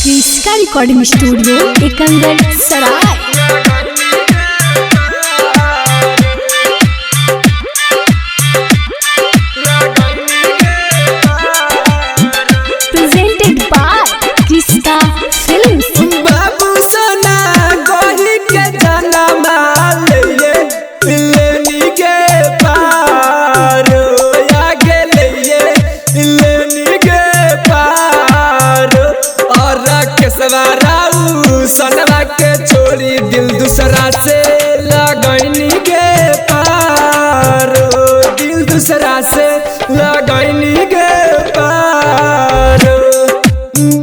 क्रिस्का recording studio Ekangar Sarai. Presented by Kriska films. बाबू सोना गोही के जनमा लेनी के पारो आगे लेनी के पारो और केसवाराऊ सनवा के छोड़ी दिल दूसरा से लगैनी के पारो दिल दूसरा से लगैनी के पारो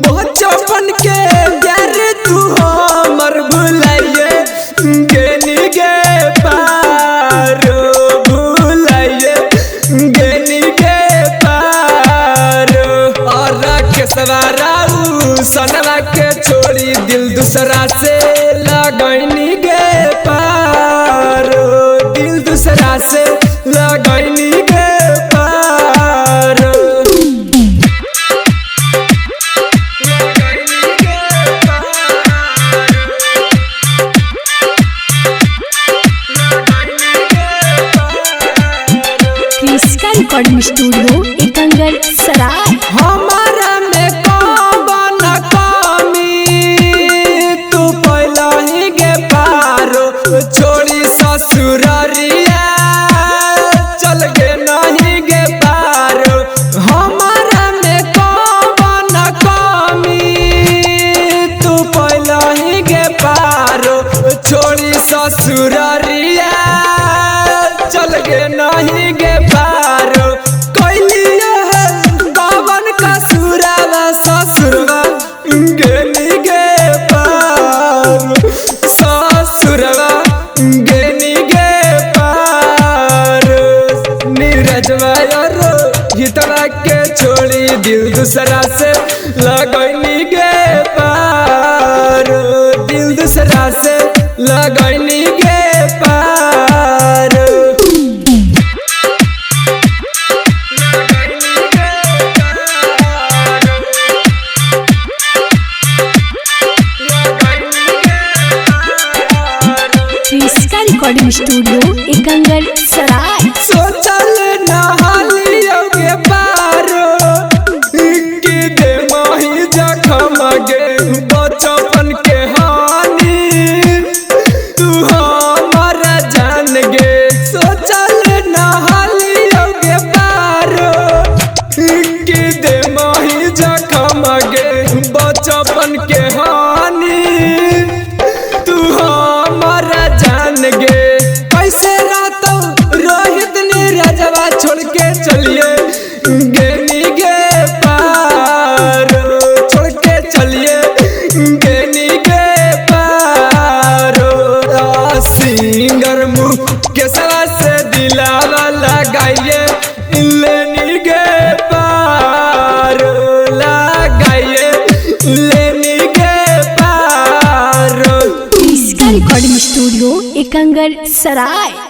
बहुत चौपन के यार तू हमर भुलाइए गेनी के पारो भुलाइए गेनी के पारो और केसवाराऊ सनवा के छोड़ी दिल दूसरा से लगैनी के पारो दिल दूसरा से लगैनी के पारो क्रिस्का रिकॉर्डिंग स्टूडियो एकंगर सराय। हमारा में कौन कमी तू पहला ही के पारो छोड़ी ससुररिया चल के नहीं के पारो हमारा में कौन कमी तू पहला ही के पारो छोड़ी ससुररिया चल के नहीं के पारो कैलिया है कवन का सुरावा ससुरवा गेनी के पारो ससुरवा गेनी के पारो नीरजवा यारो हितवा के छोड़ी दिल दूसरा से लगैनी के पारो दिल दूसरा से लगैनी के पारो क्रिस्का रिकॉर्डिंग स्टूडियो एकंगर सराय। सोचल नहालियो के पारो कि दे माही जखम गे बचपन के हानि तू हमर जान गे सोचल नहालियो के पारो कि दे माही जखम गे बचपन के हानि तू हमर जान गे कैसे रातो रोहित नीरजवा छोड़ के चलिए गेनी के पारो छोड़ के चलिए गेनी के पारो सिंगर मुँह के सवा से दिलावा लगाइए लेनी के पारो लगाइए लेनी के पारो क्रिस्का रिकॉर्डिंग स्टूडियो एकंगर सराय।